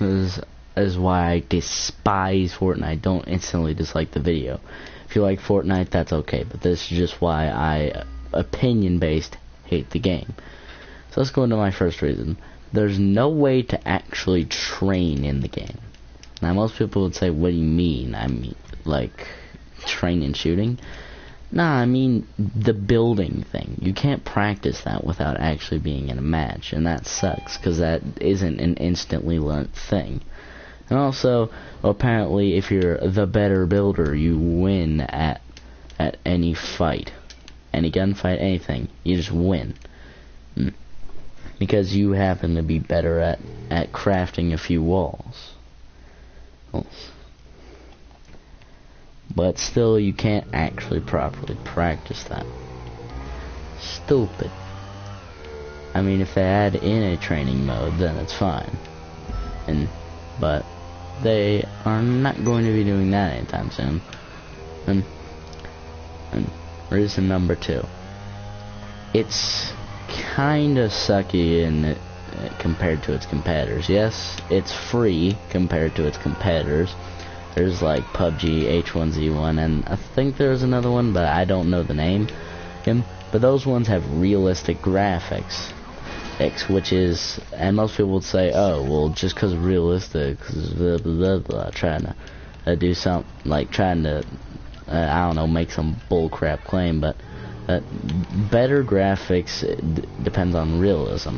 is why I despise Fortnite. Don't instantly dislike the video. If you like Fortnite, that's okay, but this is just why I, opinion-based, hate the game. So let's go into my first reason. There's no way to actually train in the game. Now, most people would say, what do you mean? I mean, like, train in shooting? Nah, I mean the building thing. You can't practice that without actually being in a match, and that sucks, because that isn't an instantly learnt thing. And also, apparently, if you're the better builder, you win at any fight. Any gunfight, anything. You just win. Because you happen to be better at crafting a few walls. But still, you can't actually properly practice that. Stupid. I mean, if they add in a training mode, then it's fine. But they are not going to be doing that anytime soon. And reason number 2. It's kinda sucky compared to its competitors. Yes, it's free compared to its competitors. There's like PUBG, H1Z1, and I think there's another one, but I don't know the name. But those ones have realistic graphics, which is, and most people would say, oh, well, just because realistic, blah, blah, blah, trying to do something, like trying to, I don't know, make some bullcrap claim, but better graphics depends on realism.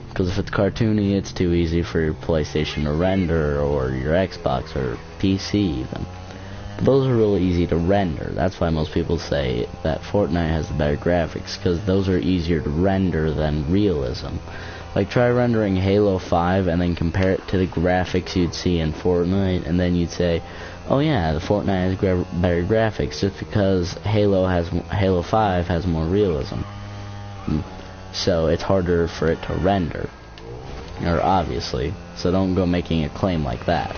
Because if it's cartoony, it's too easy for your PlayStation to render, or your Xbox, or PC even. But those are really easy to render. That's why most people say that Fortnite has the better graphics, because those are easier to render than realism. Like, try rendering Halo 5 and then compare it to the graphics you'd see in Fortnite, and then you'd say, oh yeah, the Fortnite has better graphics, just because Halo 5 has more realism. So it's harder for it to render, or obviously, so don't go making a claim like that.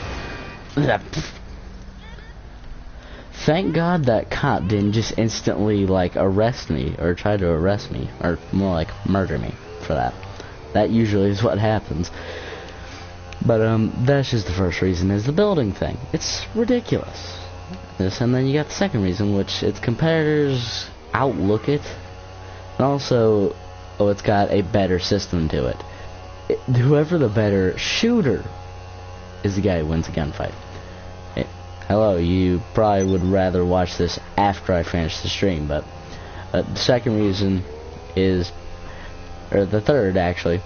Thank God that cop didn't just instantly, like, arrest me, or try to arrest me, or more like murder me for that. That usually is what happens. But that's just the first reason, is the building thing. It's ridiculous. And then you got the second reason, which its competitors outlook it, and also, oh, it's got a better system to it. Whoever the better shooter is the guy who wins a gunfight. Hello, you probably would rather watch this after I finish the stream, but the second reason is, or the third actually,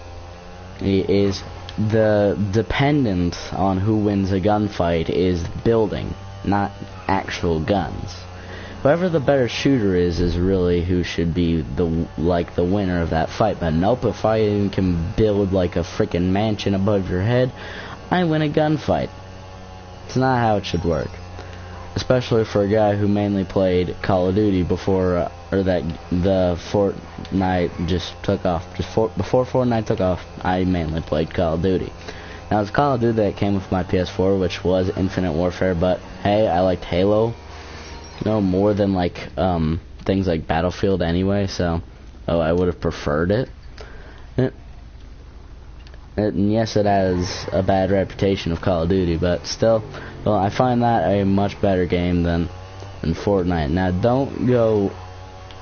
is the dependent on who wins a gunfight is building, not actual guns. Whoever the better shooter is really who should be the winner of that fight. But nope, if I can build like a freaking mansion above your head, I win a gunfight. It's not how it should work. Especially for a guy who mainly played Call of Duty before, or that the Fortnite just took off. Before Fortnite took off, I mainly played Call of Duty. Now it's Call of Duty that came with my PS4, which was Infinite Warfare. But hey, I liked Halo. No, more than like things like Battlefield anyway, so I would have preferred it. And yes, it has a bad reputation of Call of Duty, but still, well, I find that a much better game than Fortnite. Now, don't go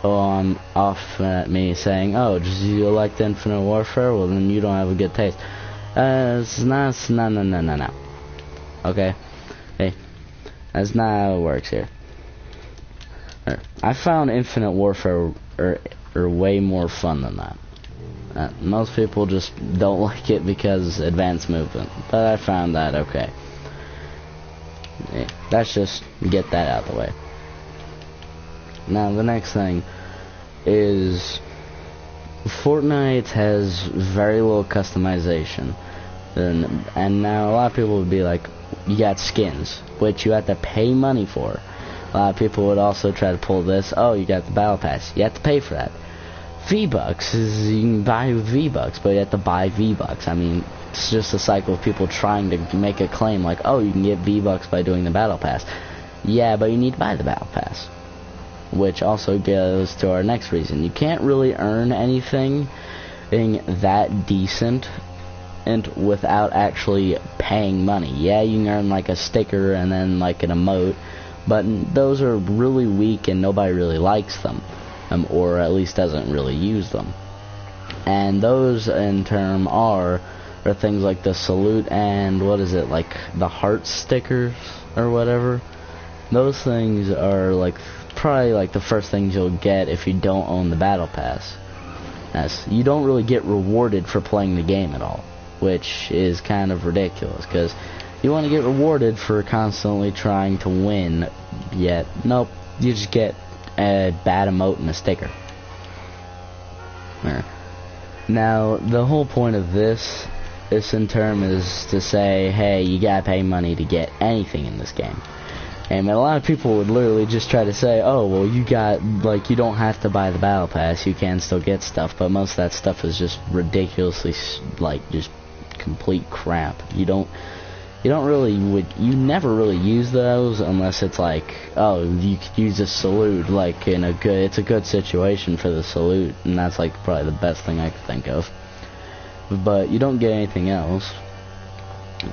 off at me saying, oh, just you liked Infinite Warfare, well then you don't have a good taste. It's not, no. Okay? Hey, that's not how it works here. I found Infinite Warfare way more fun than that. Most people just don't like it because advanced movement, but I found that okay. Yeah, let's just get that out of the way. Now the next thing is Fortnite has very little customization, and now a lot of people would be like, you got skins, which you have to pay money for. A lot of people would also try to pull this, oh, you got the battle pass, you have to pay for that. V-Bucks is, you can buy V-Bucks, but you have to buy V-Bucks. I mean, it's just a cycle of people trying to make a claim like, oh, you can get V-Bucks by doing the battle pass. Yeah, but you need to buy the battle pass. Which also goes to our next reason. You can't really earn anything being that decent content without actually paying money. Yeah, you can earn like a sticker and then like an emote, but those are really weak and nobody really likes them, or at least doesn't really use them. And those in turn are things like the salute and what is it, like the heart stickers or whatever. Those things are like probably like the first things you'll get if you don't own the battle pass. Yes, you don't really get rewarded for playing the game at all, which is kind of ridiculous, because you want to get rewarded for constantly trying to win, yet nope, you just get a bad emote and a sticker. There. Now, the whole point of this in term is to say, hey, you gotta pay money to get anything in this game. And a lot of people would literally just try to say, oh, well, you don't have to buy the battle pass, you can still get stuff, but most of that stuff is just ridiculously, like, just complete crap. You never really use those unless it's like, oh, you could use a salute, like, it's a good situation for the salute, and that's, like, probably the best thing I could think of. But you don't get anything else.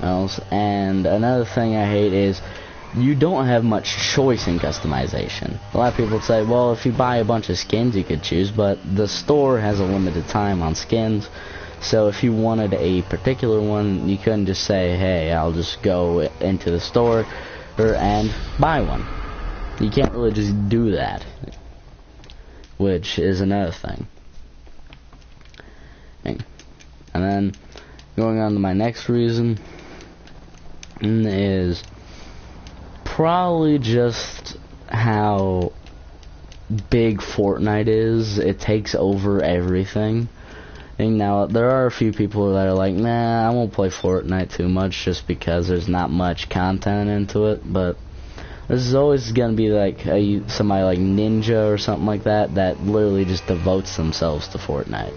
And another thing I hate is, you don't have much choice in customization. A lot of people would say, well, if you buy a bunch of skins you could choose, but the store has a limited time on skins, so if you wanted a particular one, you couldn't just say, hey, I'll just go into the store and buy one. You can't really just do that, which is another thing. And then, going on to my next reason is probably just how big Fortnite is. It takes over everything. And now there are a few people that are like, nah, I won't play Fortnite too much just because there's not much content into it, but there's always gonna be like somebody like Ninja or something like that literally just devotes themselves to Fortnite.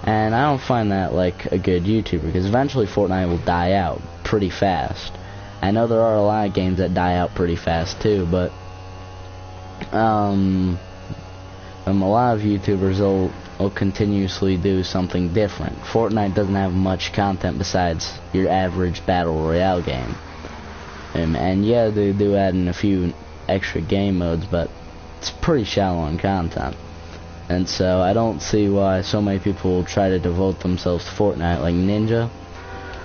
And I don't find that like a good YouTuber, because eventually Fortnite will die out pretty fast. I know there are a lot of games that die out pretty fast too, but a lot of YouTubers will continuously do something different. Fortnite doesn't have much content besides your average battle royale game, and yeah, they do add in a few extra game modes, but it's pretty shallow in content. And so I don't see why so many people will try to devote themselves to Fortnite, like Ninja.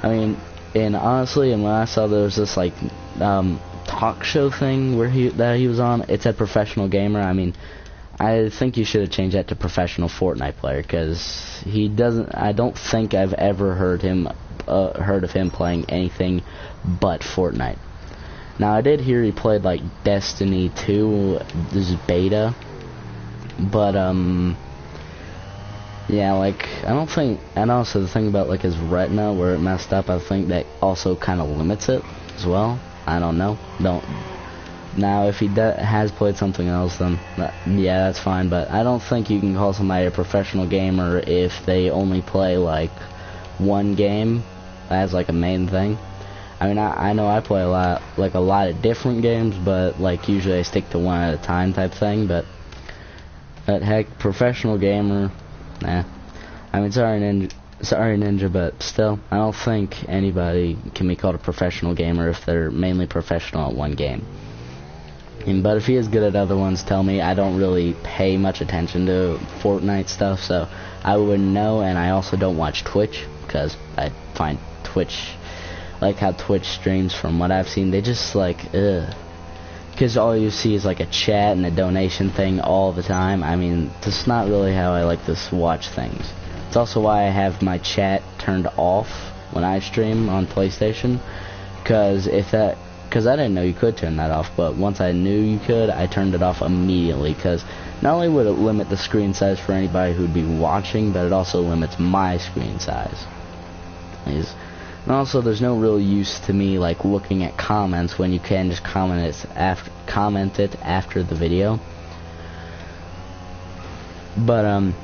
I mean, and honestly, and when I saw there was this like talk show thing where he was on, it said professional gamer. I mean, I think you should have changed that to professional Fortnite player, because he doesn't. I don't think I've ever heard of him playing anything but Fortnite. Now I did hear he played like Destiny 2, this is beta, but yeah, like, I don't think, and also the thing about like his retina where it messed up, I think that also kind of limits it as well. I don't know. Now if he has played something else, then yeah, that's fine, but I don't think you can call somebody a professional gamer if they only play like one game as like a main thing. I mean, I know I play a lot of different games, but like usually I stick to one at a time type thing, but heck, professional gamer, nah. I mean, sorry Ninja, but still, I don't think anybody can be called a professional gamer if they're mainly professional at one game. But if he is good at other ones, tell me. I don't really pay much attention to Fortnite stuff, so I wouldn't know. And I also don't watch Twitch, because I find Twitch, like how Twitch streams, from what I've seen, they just like, ugh. Because all you see is like a chat and a donation thing all the time. I mean, that's not really how I like to watch things. It's also why I have my chat turned off when I stream on PlayStation, because I didn't know you could turn that off, but once I knew you could, I turned it off immediately, because not only would it limit the screen size for anybody who'd be watching, but it also limits my screen size. And also, there's no real use to me like looking at comments when you can just comment it after the video. But on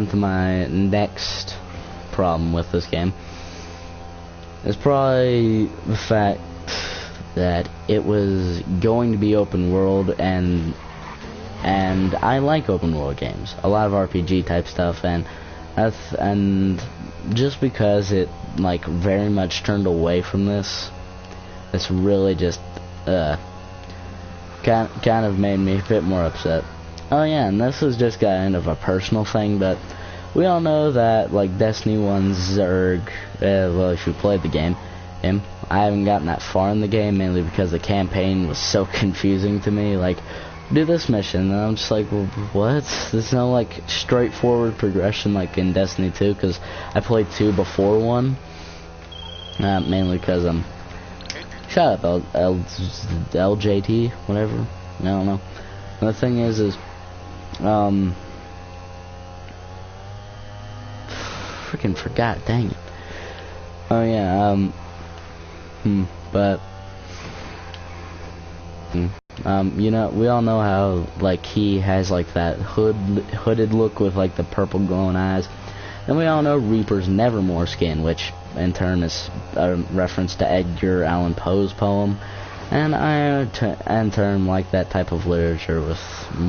to my next problem with this game. It's probably the fact that it was going to be open world, and I like open world games, a lot of RPG type stuff, and And just because it like very much turned away from this, it's really just kind of made me a bit more upset. Oh yeah, and this is just kind of a personal thing, but we all know that like Destiny 1 Zerg, well, if you played the game, I haven't gotten that far in the game, mainly because the campaign was so confusing to me. Like, do this mission, and I'm just like, well, what? There's no like straightforward progression like in Destiny 2, because I played 2 before 1, mainly because shut up, LJT, whatever. I don't know. And the thing is freaking forgot, dang it. Oh yeah, but you know, we all know how like he has like that hooded look with like the purple glowing eyes, and we all know Reaper's Nevermore skin, which in turn is a reference to Edgar Allan Poe's poem, and I in turn like that type of literature with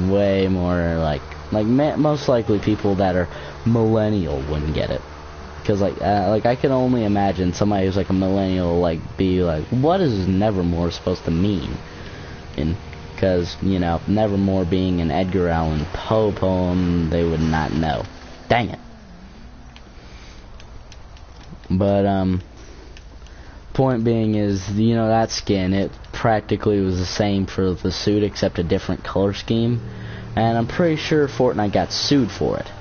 way more like most likely people that are millennial wouldn't get it. Because like I can only imagine somebody who's like a millennial like be like, what is Nevermore supposed to mean? And because you know, Nevermore being an Edgar Allan Poe poem, they would not know. Dang it. But point being is, you know, that skin, it practically was the same for the suit except a different color scheme, and I'm pretty sure Fortnite got sued for it.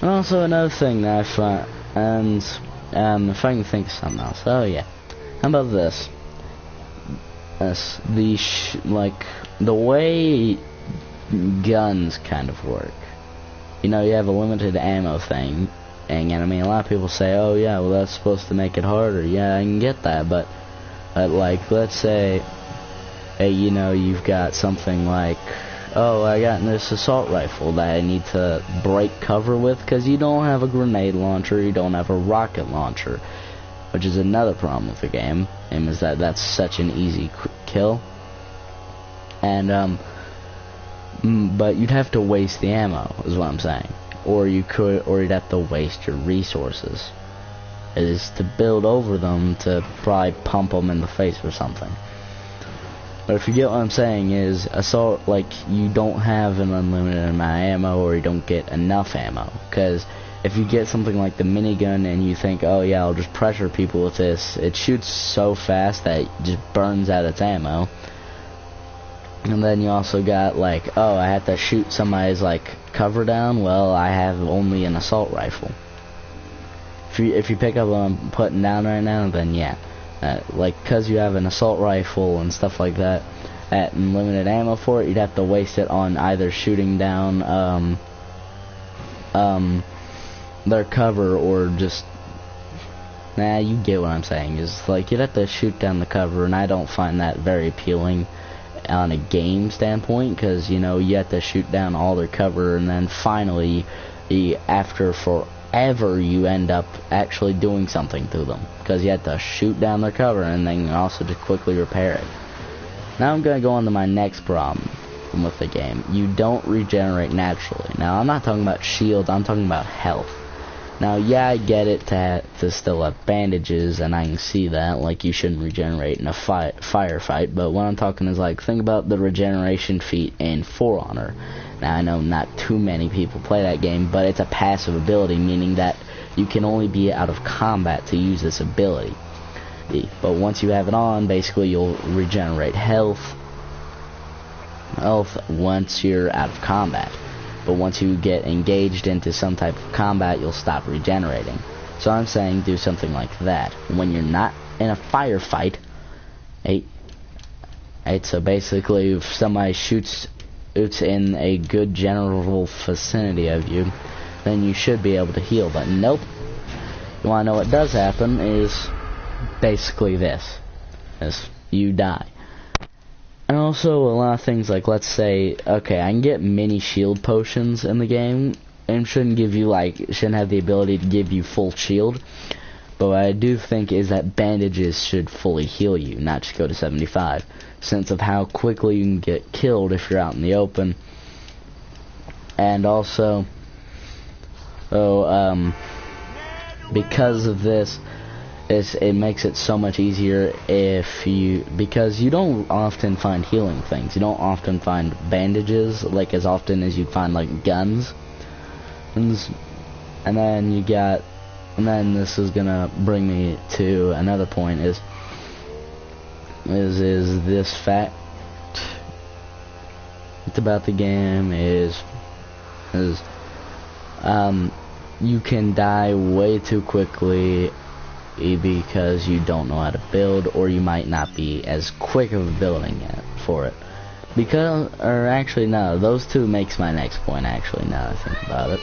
And also another thing that I find, and if I can think of something else, oh yeah, how about this? Like the way guns kind of work. You know, you have a limited ammo thing, and I mean, a lot of people say, oh yeah, well that's supposed to make it harder. Yeah, I can get that, but like, let's say, hey, you know, you've got something like, oh, I got this assault rifle that I need to break cover with because you don't have a grenade launcher, you don't have a rocket launcher, which is another problem with the game, and is that that's such an easy kill. And but you'd have to waste the ammo, is what I'm saying, or you'd have to waste your resources, is to build over them to probably pump them in the face or something. But if you get what I'm saying, is assault, like, you don't have an unlimited amount of ammo, or you don't get enough ammo. Because if you get something like the minigun and you think, oh yeah, I'll just pressure people with this, it shoots so fast that it just burns out its ammo. And then you also got like, oh, I have to shoot somebody's like cover down. Well, I have only an assault rifle. If you pick up what I'm putting down right now, then yeah. Like, because you have an assault rifle and stuff like that, and limited ammo for it, you'd have to waste it on either shooting down their cover, or just, you get what I'm saying, is like, you'd have to shoot down the cover, and I don't find that very appealing on a game standpoint, because, you know, you have to shoot down all their cover, and then finally, after forever, you end up actually doing something to them, because you have to shoot down their cover and then also to quickly repair it. Now I'm going to go on to my next problem with the game. You don't regenerate naturally. Now I'm not talking about shields, I'm talking about health. Now yeah, I get it to still have bandages, and I can see that, like, you shouldn't regenerate in a firefight, but what I'm talking is, like, think about the regeneration feat in For Honor. Now I know not too many people play that game, but it's a passive ability, meaning that you can only be out of combat to use this ability. But once you have it on, basically you'll regenerate health once you're out of combat. But once you get engaged into some type of combat, you'll stop regenerating. So I'm saying do something like that. When you're not in a firefight, so basically if somebody shoots in a good general vicinity of you, then you should be able to heal. But nope. You want to know what does happen is basically this, is you die. And also a lot of things, like, let's say, okay, I can get mini shield potions in the game, and shouldn't have the ability to give you full shield, but what I do think is that bandages should fully heal you, not just go to 75, since of how quickly you can get killed if you're out in the open. And also, So, because of this, it makes it so much easier because you don't often find healing things. You don't often find bandages like as often as you'd find like guns. And then this is gonna bring me to another point is this fact about the game is you can die way too quickly because you don't know how to build, or you might not be as quick of building it for it. Or actually no, those two makes my next point actually now I think about it.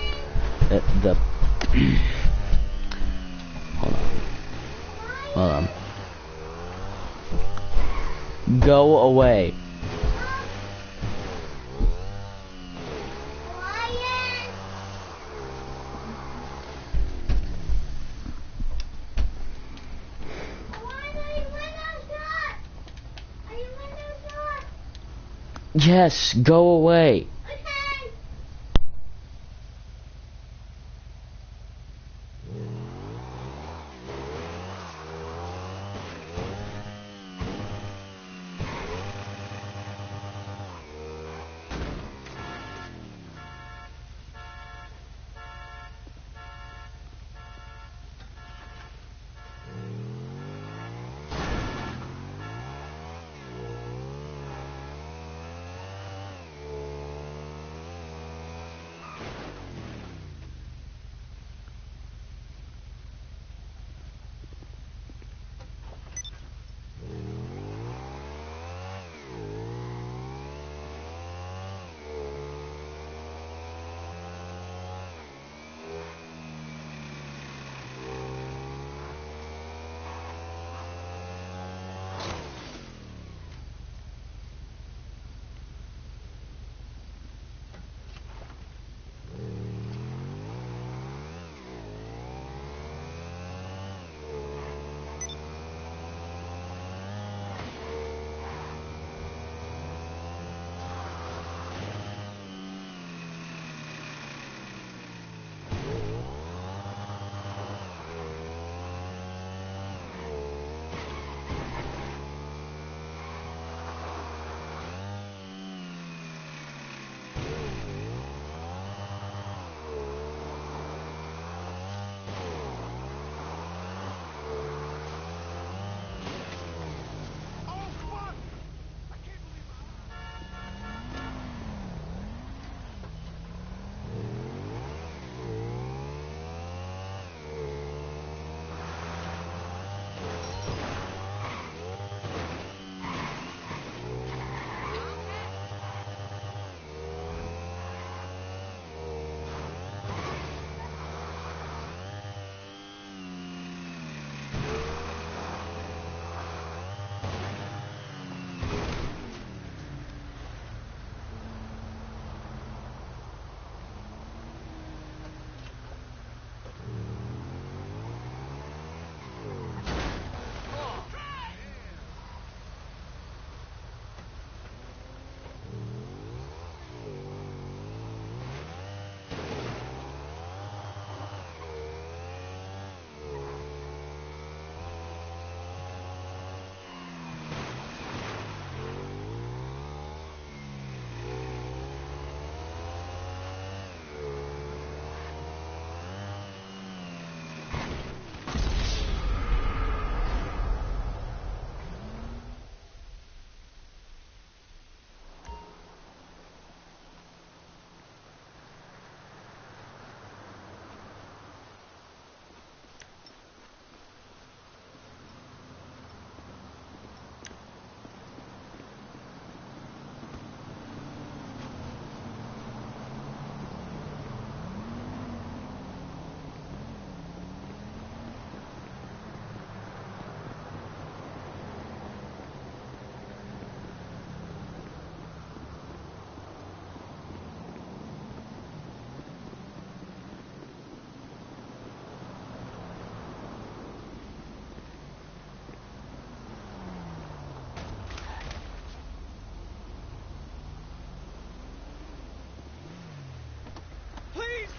Hold on. Go away. Yes, go away. Okay.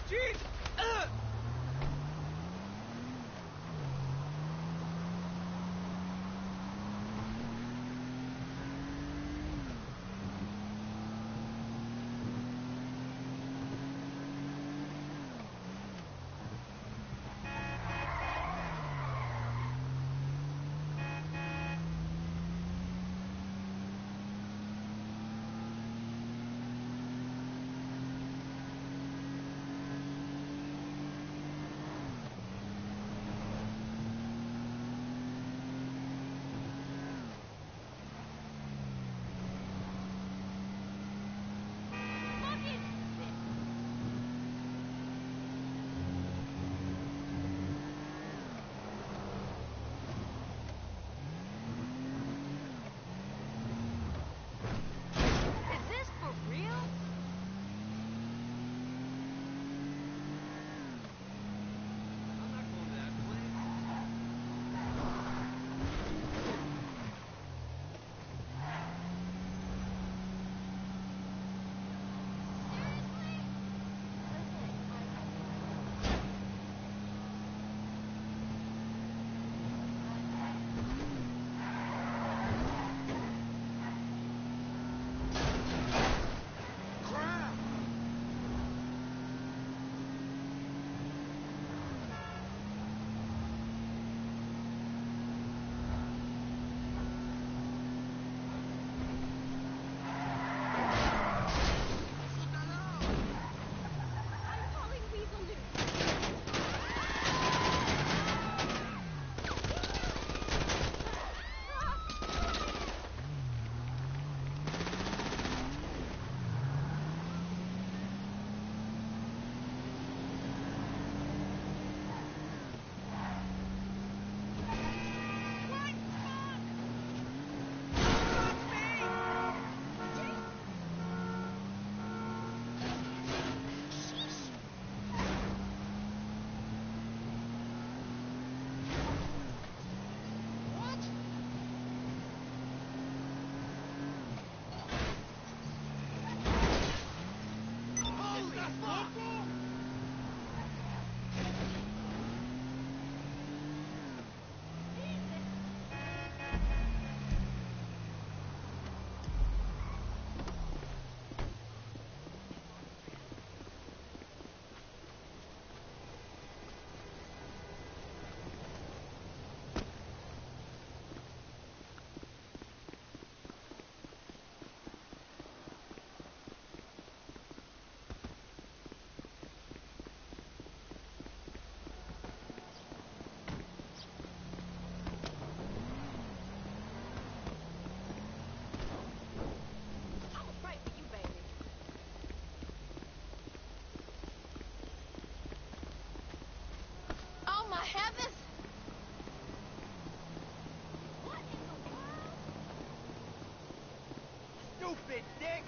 Jeez! stupid dick!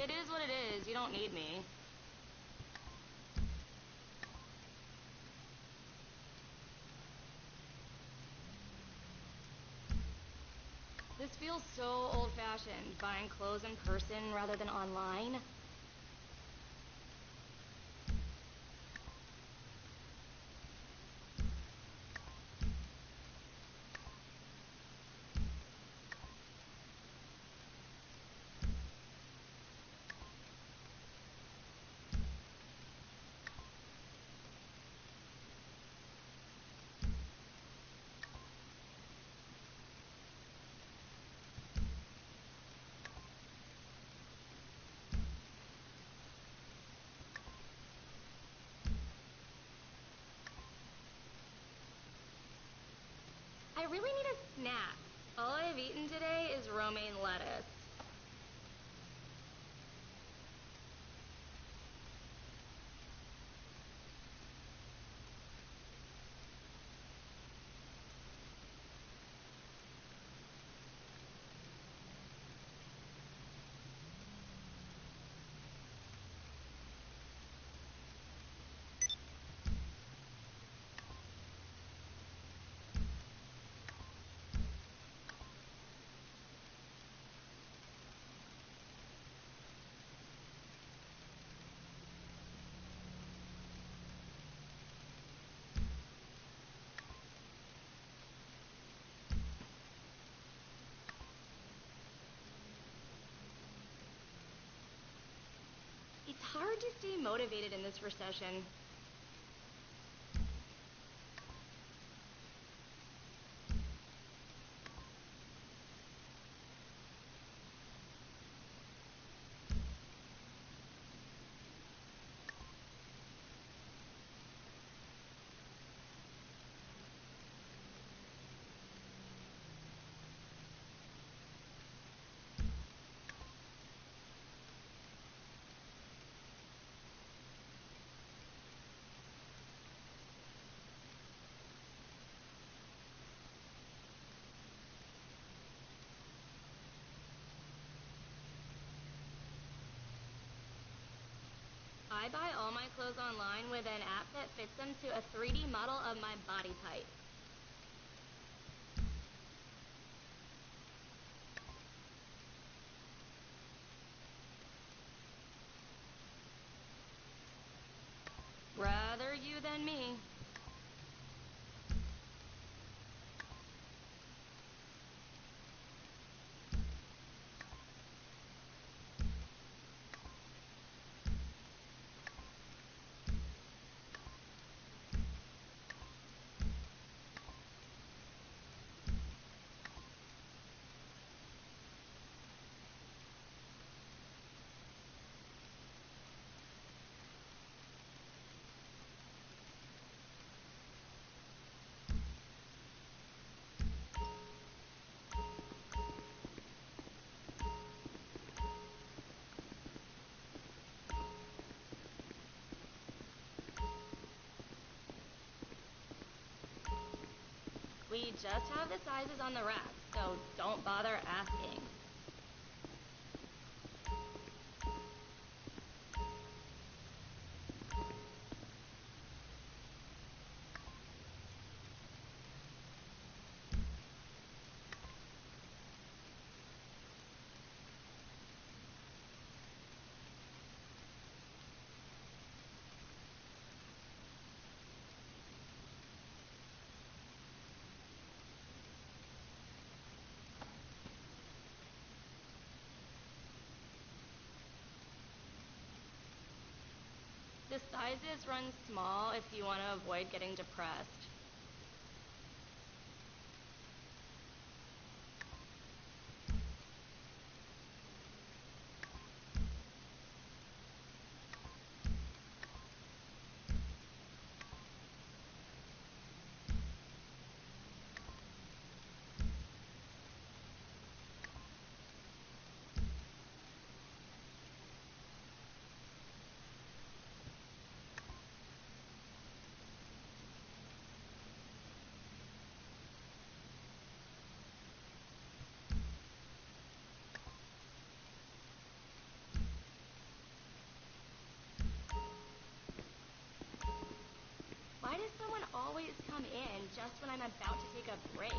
It is what it is. You don't need me. This feels so old-fashioned, buying clothes in person rather than online. I really need a snack. All I've eaten today is romaine lettuce. hard to stay motivated in this recession. I buy all my clothes online with an app that fits them to a 3D model of my body type. Rather you than me. We just have the sizes on the rack, so don't bother asking. The sizes run small if you want to avoid getting depressed. Why does someone always come in just when I'm about to take a break?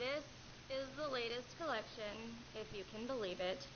This is the latest collection, if you can believe it.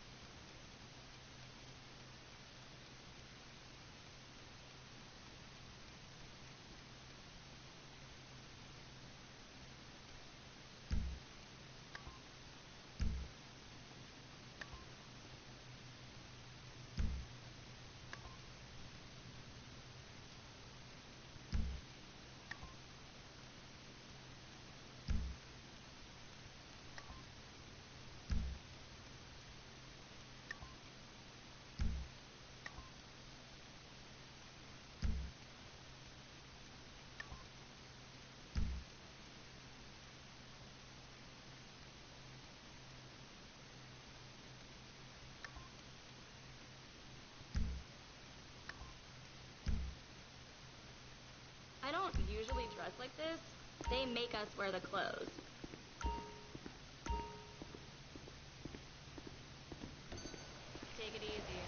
I don't usually dress like this. They make us wear the clothes. Take it easy.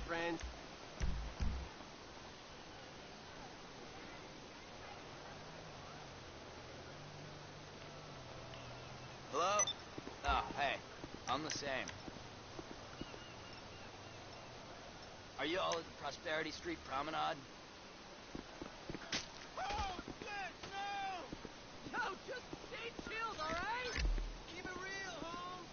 friend. Hello? Oh, hey. I'm the same. Are you all at the Prosperity Street Promenade? Oh, shit, no! Yo, just stay chilled, alright? Keep it real, Holmes.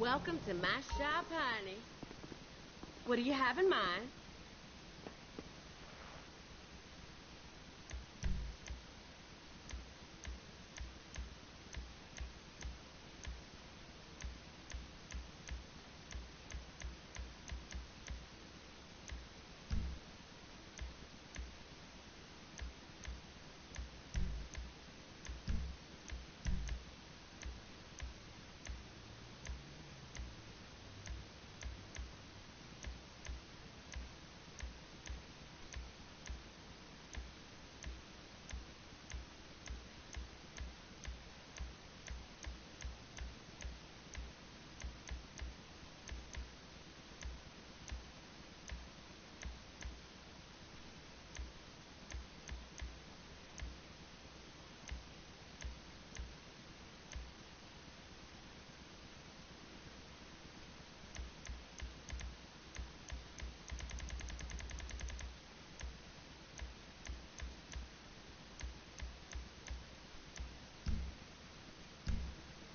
Welcome to my shop, honey. What do you have in mind?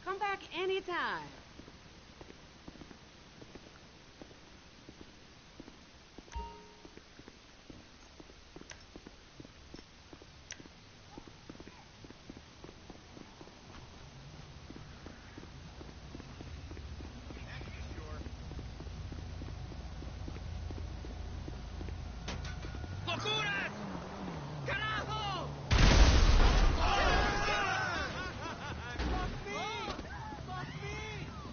Come back anytime. ¡Locuras! ¡Carajo! Fuck me! Fuck me!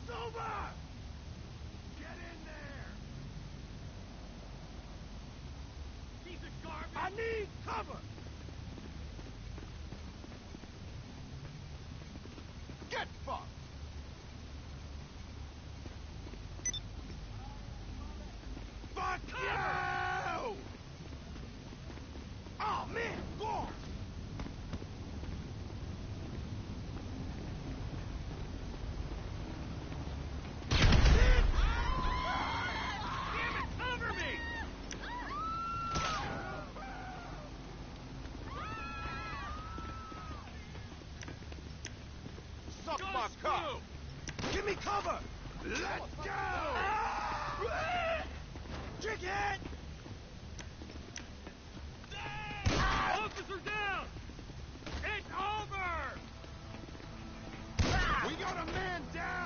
It's over! Get in there! Piece of garbage! I need cover! Get fucked! Fuck you! Oh man, go on! Damn it, cover me! Suck my cock! Give me cover! Let's go! Trickhead! Officer down! It's over! We got a man down!